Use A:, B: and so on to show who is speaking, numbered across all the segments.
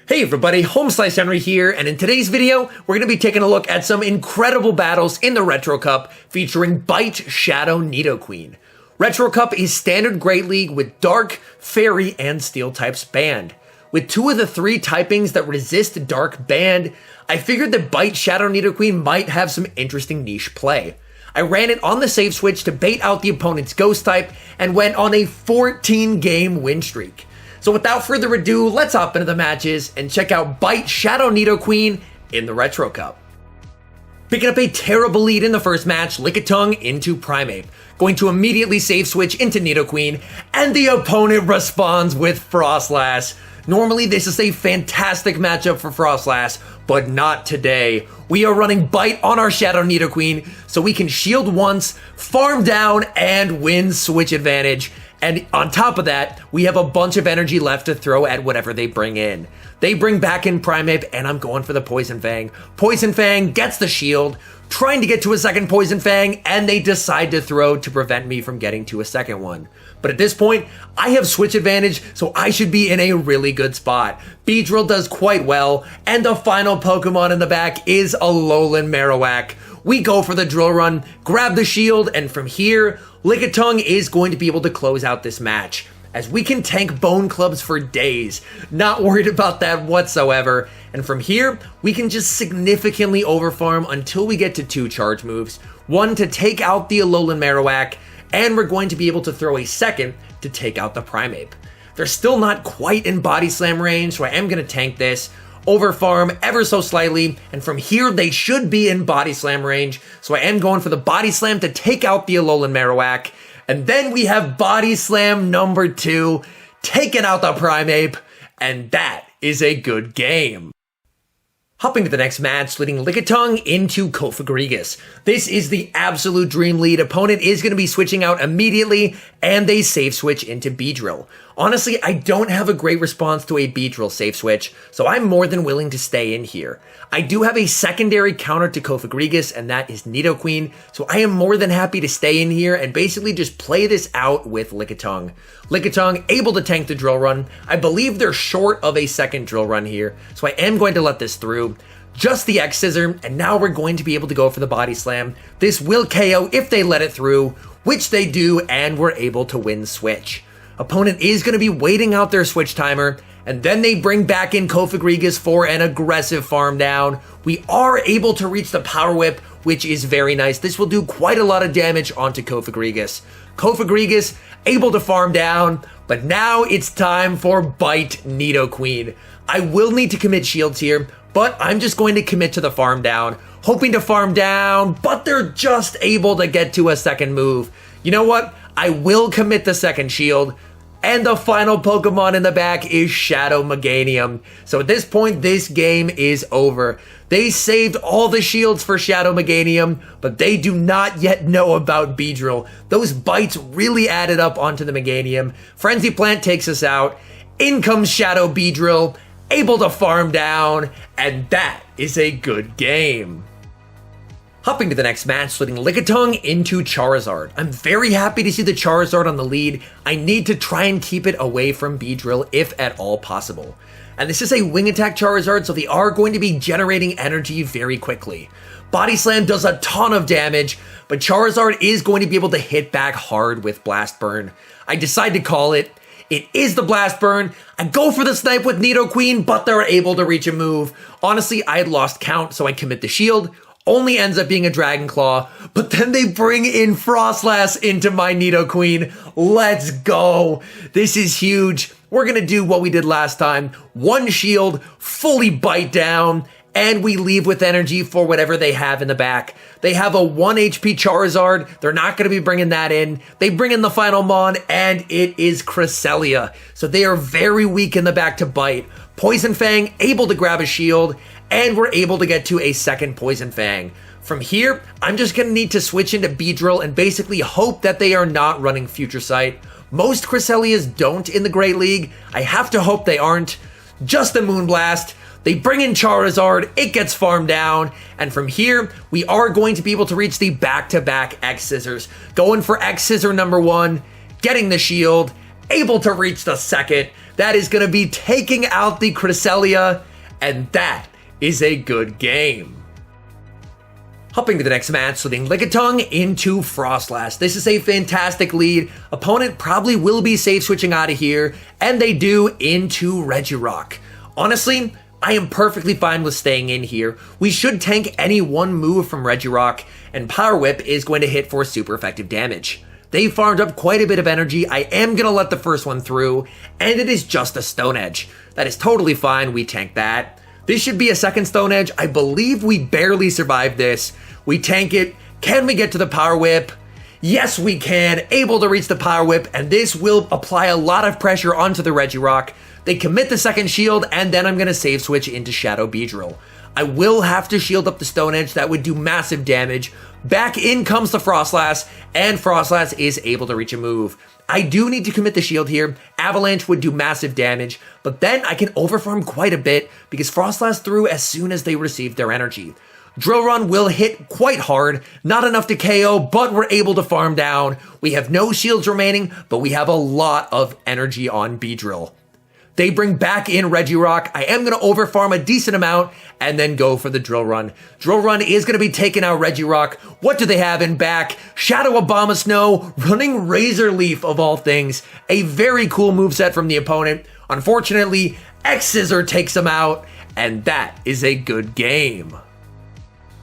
A: Hey everybody, HomeSliceHenry here, and in today's video, we're going to be taking a look at some incredible battles in the Retro Cup featuring Bite, Shadow, NIDOQUEEN. Retro Cup is standard Great League with Dark, Fairy, and Steel types banned. With two of the three typings that resist Dark banned, I figured that Bite, Shadow, NIDOQUEEN might have some interesting niche play. I ran it on the save switch to bait out the opponent's Ghost type and went on a 14-game win streak. So without further ado, let's hop into the matches and check out Bite, Shadow, NIDOQUEEN in the Retro Cup. Picking up a terrible lead in the first match, Lickitung into Primeape, going to immediately save switch into NIDOQUEEN, and the opponent responds with Frostlass. Normally this is a fantastic matchup for Frostlass, but not today. We are running Bite on our Shadow NIDOQUEEN, so we can shield once, farm down, and win switch advantage. And on top of that, we have a bunch of energy left to throw at whatever they bring in. They bring back in Primeape, and I'm going for the Poison Fang. Poison Fang gets the shield, trying to get to a second Poison Fang, and they decide to throw to prevent me from getting to a second one. But at this point, I have switch advantage, so I should be in a really good spot. Beedrill does quite well, and the final Pokemon in the back is Alolan Marowak. We go for the drill run, grab the shield, and from here, Lickitung is going to be able to close out this match, as we can tank Bone Clubs for days. Not worried about that whatsoever. And from here, we can just significantly overfarm until we get to two charge moves. One to take out the Alolan Marowak, and we're going to be able to throw a second to take out the Primeape. They're still not quite in Body Slam range, so I am going to tank this, overfarm ever so slightly, and from here they should be in Body Slam range, so I am going for the Body Slam to take out the Alolan Marowak, and then we have Body Slam number 2, taking out the Primeape, and that is a good game. Hopping to the next match, leading Lickitung into Cofagrigus. This is the absolute dream lead. Opponent is going to be switching out immediately, and they save switch into Beedrill. Honestly, I don't have a great response to a Beedrill save switch, so I'm more than willing to stay in here. I do have a secondary counter to Cofagrigus, and that is NIDOQUEEN, so I am more than happy to stay in here and basically just play this out with Lickitung. Lickitung able to tank the drill run. I believe they're short of a second drill run here, so I am going to let this through. Just the X-Scissor, and now we're going to be able to go for the Body Slam. This will KO if they let it through, which they do, and we're able to win switch. Opponent is going to be waiting out their switch timer, and then they bring back in Cofagrigus for an aggressive farm down. We are able to reach the Power Whip, which is very nice. This will do quite a lot of damage onto Cofagrigus. Cofagrigus able to farm down, but now it's time for Bite NIDOQUEEN. I will need to commit shields here, but I'm just going to commit to the farm down, hoping to farm down, but they're just able to get to a second move. You know what? I will commit the second shield, and the final Pokemon in the back is Shadow Meganium. So at this point, this game is over. They saved all the shields for Shadow Meganium, but they do not yet know about Beedrill. Those bites really added up onto the Meganium. Frenzy Plant takes us out. In comes Shadow Beedrill, able to farm down, and that is a good game. Hopping to the next match, leading Lickitung into Charizard. I'm very happy to see the Charizard on the lead. I need to try and keep it away from Beedrill if at all possible. And this is a Wing Attack Charizard, so they are going to be generating energy very quickly. Body Slam does a ton of damage, but Charizard is going to be able to hit back hard with Blast Burn. I decide to call it. It is the Blast Burn. I go for the snipe with NIDOQUEEN, but they're able to reach a move. Honestly, I had lost count, so I commit the shield. Only ends up being a Dragon Claw, but then they bring in Frostlass into my NIDOQUEEN. Let's go. This is huge. We're going to do what we did last time. One shield, fully bite down, and we leave with energy for whatever they have in the back. They have a 1 HP Charizard. They're not going to be bringing that in. They bring in the final Mon, and it is Cresselia. So they are very weak in the back to bite. Poison Fang able to grab a shield, and we're able to get to a second Poison Fang. From here, I'm just going to need to switch into Beedrill and basically hope that they are not running Future Sight. Most Cresselias don't in the Great League. I have to hope they aren't. Just a Moonblast. They bring in Charizard, it gets farmed down, and from here, we are going to be able to reach the back-to-back X-Scissors. Going for X-Scissor number 1, getting the shield, able to reach the second, That is going to be taking out the Cresselia, and that is a good game. Hopping to the next match, switching Lickitung into Frostlass. This is a fantastic lead. Opponent probably will be safe switching out of here, and they do into Regirock. Honestly, I am perfectly fine with staying in here. We should tank any one move from Regirock, and Power Whip is going to hit for super effective damage. They farmed up quite a bit of energy. I am going to let the first one through, and it is just a Stone Edge. That is totally fine. We tank that. This should be a second Stone Edge. I believe we barely survived this. We tank it. Can we get to the Power Whip? Yes, we can. Able to reach the Power Whip, and this will apply a lot of pressure onto the Regirock. They commit the second shield, and then I'm going to save switch into Shadow Beedrill. I will have to shield up the Stone Edge. That would do massive damage. Back in comes the Frostlass, and Frostlass is able to reach a move. I do need to commit the shield here. Avalanche would do massive damage, but then I can overfarm quite a bit because Frostlass threw as soon as they received their energy. Drill Run will hit quite hard, not enough to KO, but we're able to farm down. We have no shields remaining, but we have a lot of energy on Beedrill. They bring back in Regirock. I am going to overfarm a decent amount and then go for the Drill Run. Drill Run is going to be taking out Regirock. What do they have in back? Shadow Abomasnow, running Razor Leaf of all things. A very cool moveset from the opponent. Unfortunately, X-Scissor takes him out, and that is a good game.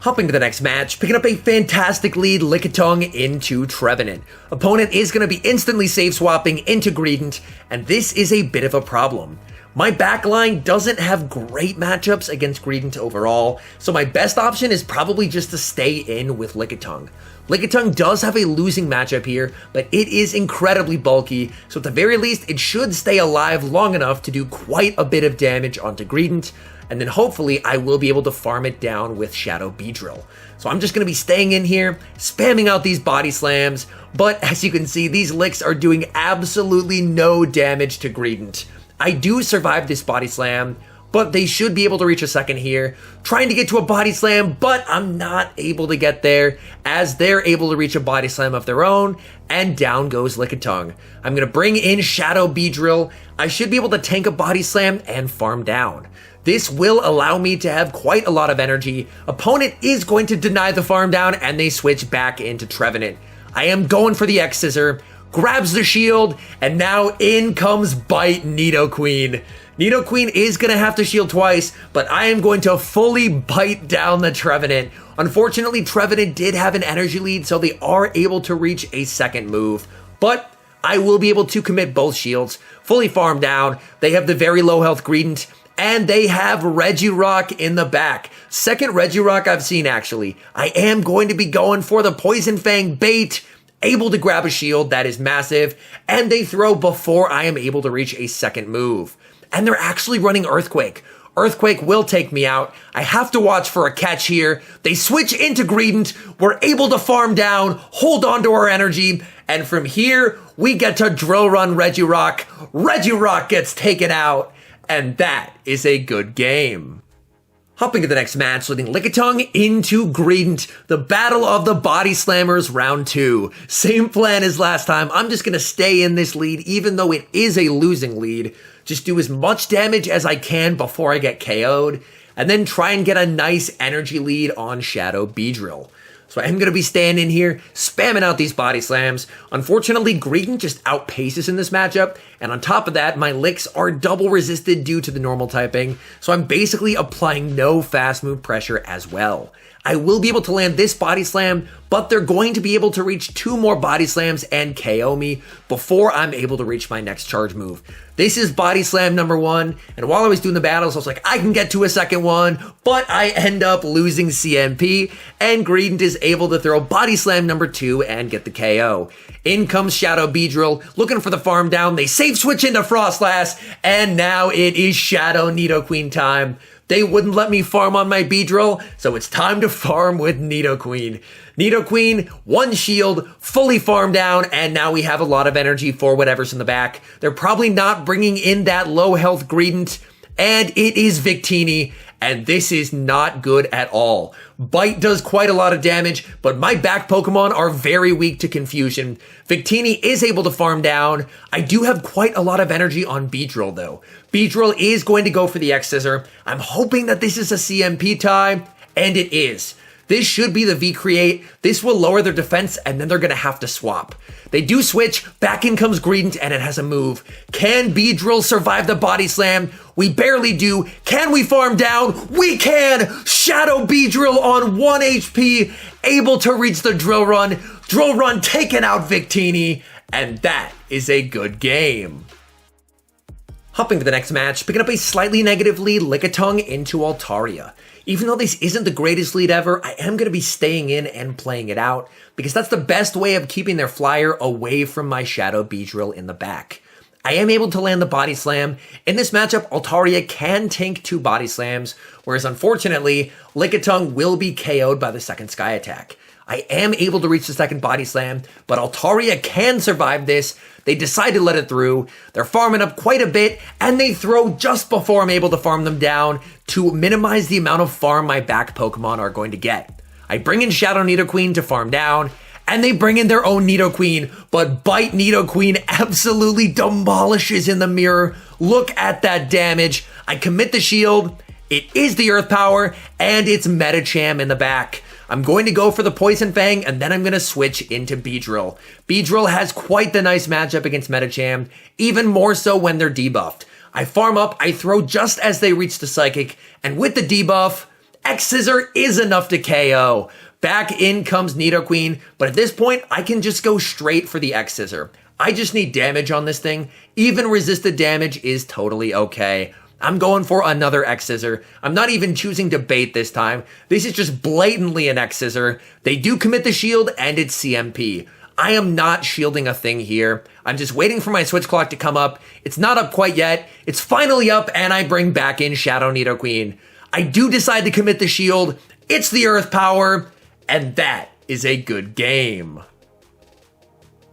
A: Hopping to the next match, picking up a fantastic lead, Lickitung into Trevenant. Opponent is going to be instantly save swapping into Greedent, and this is a bit of a problem. My backline doesn't have great matchups against Greedent overall, so my best option is probably just to stay in with Lickitung. Lickitung does have a losing matchup here, but it is incredibly bulky, so at the very least it should stay alive long enough to do quite a bit of damage onto Greedent, and then hopefully I will be able to farm it down with Shadow Beedrill. So I'm just going to be staying in here, spamming out these body slams, but as you can see, these licks are doing absolutely no damage to Greedent. I do survive this body slam, but they should be able to reach a second here. Trying to get to a body slam, but I'm not able to get there as they're able to reach a body slam of their own, and down goes Lickitung. I'm going to bring in Shadow Beedrill. I should be able to tank a body slam and farm down. This will allow me to have quite a lot of energy. Opponent is going to deny the farm down, and they switch back into Trevenant. I am going for the X-Scissor, grabs the shield, and now in comes Bite NIDOQUEEN. NIDOQUEEN is going to have to shield twice, but I am going to fully bite down the Trevenant. Unfortunately, Trevenant did have an energy lead, so they are able to reach a second move, but I will be able to commit both shields, fully farm down. They have the very low health Greedent, and they have Regirock in the back. Second Regirock I've seen, actually. I am going to be going for the Poison Fang bait, able to grab a shield, that is massive, and they throw before I am able to reach a second move. And they're actually running Earthquake. Earthquake will take me out. I have to watch for a catch here. They switch into Greedent. We're able to farm down, hold on to our energy, and from here, we get to Drill Run Regirock. Regirock gets taken out. And that is a good game. Hopping to the next match, leading Lickitung into Greedent, the Battle of the Body Slammers round 2. Same plan as last time. I'm just going to stay in this lead, even though it is a losing lead. Just do as much damage as I can before I get KO'd, and then try and get a nice energy lead on Shadow Beedrill. So I'm going to be staying in here, spamming out these body slams. Unfortunately, Greedent just outpaces in this matchup, and on top of that, my licks are double resisted due to the normal typing, so I'm basically applying no fast move pressure as well. I will be able to land this body slam, but they're going to be able to reach 2 more body slams and KO me before I'm able to reach my next charge move. This is body slam number 1, and while I was doing the battles, I was like, I can get to a second one, but I end up losing CMP, and Greedent is able to throw body slam number 2 and get the KO. In comes Shadow Beedrill, looking for the farm down. They save switch into Frostlass, and now it is Shadow NIDOQUEEN time. They wouldn't let me farm on my Beedrill, so it's time to farm with NIDOQUEEN. NIDOQUEEN, 1 shield, fully farmed down, and now we have a lot of energy for whatever's in the back. They're probably not bringing in that low health Greedent, and it is Victini, and this is not good at all. Bite does quite a lot of damage, but my back Pokemon are very weak to confusion. Victini is able to farm down. I do have quite a lot of energy on Beedrill though. Beedrill is going to go for the X-Scissor. I'm hoping that this is a CMP tie, and it is. This should be the V-Create. This will lower their defense, and then they're going to have to swap. They do switch. Back in comes Greedent, and it has a move. Can Beedrill survive the Body Slam? We barely do. Can we farm down? We can! Shadow Beedrill on 1 HP, able to reach the Drill Run. Drill Run taking out Victini, and that is a good game. Hopping to the next match, picking up a slightly negative lead, Lickitung into Altaria. Even though this isn't the greatest lead ever, I am going to be staying in and playing it out because that's the best way of keeping their flyer away from my Shadow Beedrill in the back. I am able to land the Body Slam. In this matchup, Altaria can tank 2 Body Slams, whereas unfortunately, Lickitung will be KO'd by the second Sky Attack. I am able to reach the second Body Slam, but Altaria can survive this. They decide to let it through. They're farming up quite a bit, and they throw just before I'm able to farm them down to minimize the amount of farm my back Pokemon are going to get. I bring in Shadow Nidoqueen to farm down, and they bring in their own Nidoqueen, but Bite Nidoqueen absolutely demolishes in the mirror. Look at that damage. I commit the shield. It is the Earth Power, and it's Medicham in the back. I'm going to go for the Poison Fang, and then I'm going to switch into Beedrill. Beedrill has quite the nice matchup against Medicham, even more so when they're debuffed. I farm up, I throw just as they reach the Psychic, and with the debuff, X-Scissor is enough to KO. Back in comes Nidoqueen, but at this point, I can just go straight for the X-Scissor. I just need damage on this thing. Even resisted damage is totally okay. I'm going for another X-Scissor. I'm not even choosing to bait this time. This is just blatantly an X-Scissor. They do commit the shield, and it's CMP. I am not shielding a thing here. I'm just waiting for my switch clock to come up. It's not up quite yet. It's finally up, and I bring back in Shadow Nidoqueen. I do decide to commit the shield. It's the Earth Power, and that is a good game.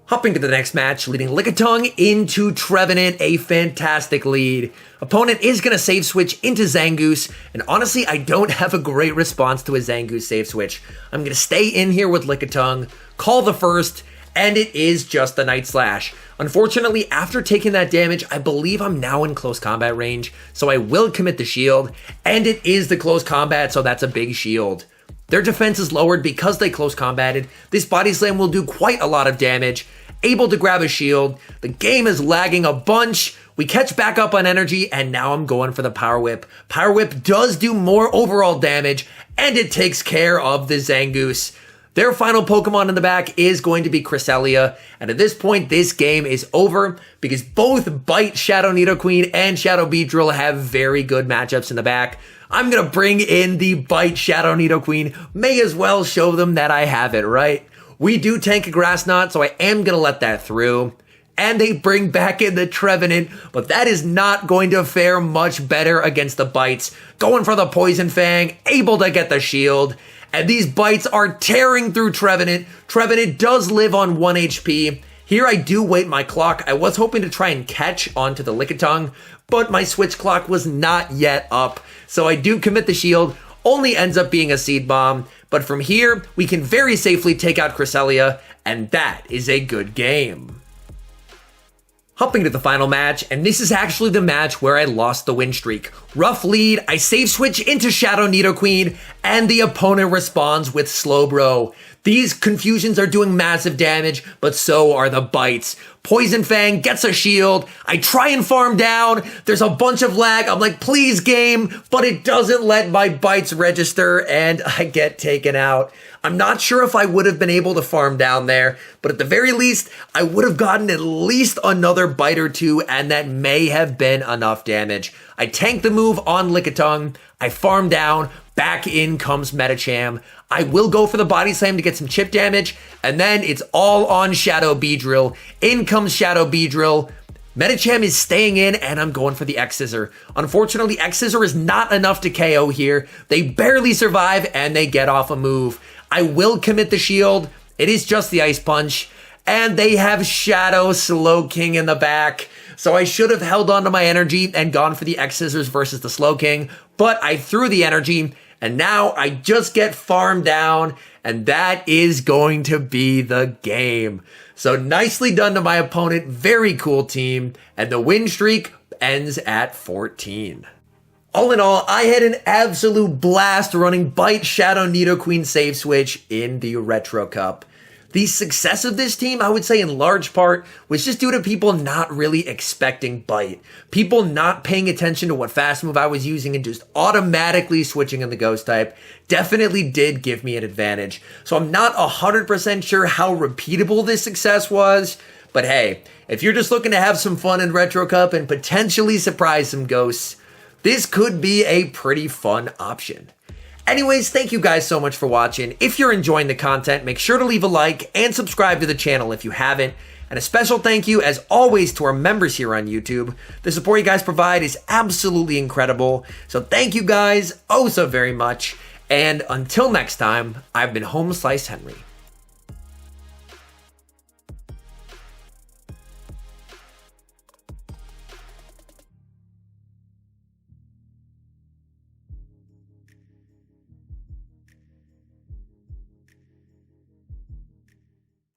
A: Hopping to the next match, leading Lickitung into Trevenant, a fantastic lead. Opponent is going to save switch into Zangoose, and honestly, I don't have a great response to a Zangoose save switch. I'm going to stay in here with Lickitung, call the first, and it is just the Night Slash. Unfortunately, after taking that damage, I believe I'm now in close combat range, so I will commit the shield, and it is the close combat, so that's a big shield. Their defense is lowered because they close combated. This Body Slam will do quite a lot of damage. Able to grab a shield. The game is lagging a bunch. We catch back up on energy, and now I'm going for the Power Whip. Power Whip does do more overall damage, and it takes care of the Zangoose. Their final Pokemon in the back is going to be Cresselia, and at this point, this game is over because both Bite, Shadow Nidoqueen, and Shadow Beedrill have very good matchups in the back. I'm going to bring in the Bite, Shadow Nidoqueen. May as well show them that I have it, right? We do tank a Grass Knot, so I am going to let that through. And they bring back in the Trevenant, but that is not going to fare much better against the Bites. Going for the Poison Fang, able to get the shield. And these Bites are tearing through Trevenant. Trevenant does live on 1 HP. Here I do wait my clock. I was hoping to try and catch onto the Lickitung, but my switch clock was not yet up. So I do commit the shield. Only ends up being a Seed Bomb. But from here, we can very safely take out Cresselia, and that is a good game. Hopping to the final match, and this is actually the match where I lost the win streak. Rough lead, I save switch into Shadow Nidoqueen, and the opponent responds with Slowbro. These confusions are doing massive damage, but so are the Bites. Poison Fang gets a shield. I try and farm down. There's a bunch of lag. I'm like, please game, but it doesn't let my Bites register, and I get taken out. I'm not sure if I would have been able to farm down there, but at the very least, I would have gotten at least another bite or two, and that may have been enough damage. I tank the move on Lickitung. I farm down. Back in comes Medicham. I will go for the Body Slam to get some chip damage, and then it's all on Shadow Beedrill. In comes Shadow Beedrill. Medicham is staying in, and I'm going for the X-Scissor. Unfortunately, X-Scissor is not enough to KO here. They barely survive, and they get off a move. I will commit the shield. It is just the Ice Punch, and they have Shadow Slowking in the back. So I should have held on to my energy and gone for the X-Scissors versus the Slowking, but I threw the energy, And now I just get farmed down, and that is going to be the game. So nicely done to my opponent. Very cool team. And the win streak ends at 14. All in all, I had an absolute blast running Bite Shadow Nidoqueen Save Switch in the Retro Cup. The success of this team, I would say in large part, was just due to people not really expecting Bite. People not paying attention to what fast move I was using and just automatically switching in the Ghost type definitely did give me an advantage. So I'm not 100% sure how repeatable this success was, but hey, if you're just looking to have some fun in Retro Cup and potentially surprise some ghosts, this could be a pretty fun option. Anyways, thank you guys so much for watching. If you're enjoying the content, make sure to leave a like and subscribe to the channel if you haven't. And a special thank you, as always, to our members here on YouTube. The support you guys provide is absolutely incredible. So thank you guys oh so very much. And until next time, I've been HomeSliceHenry.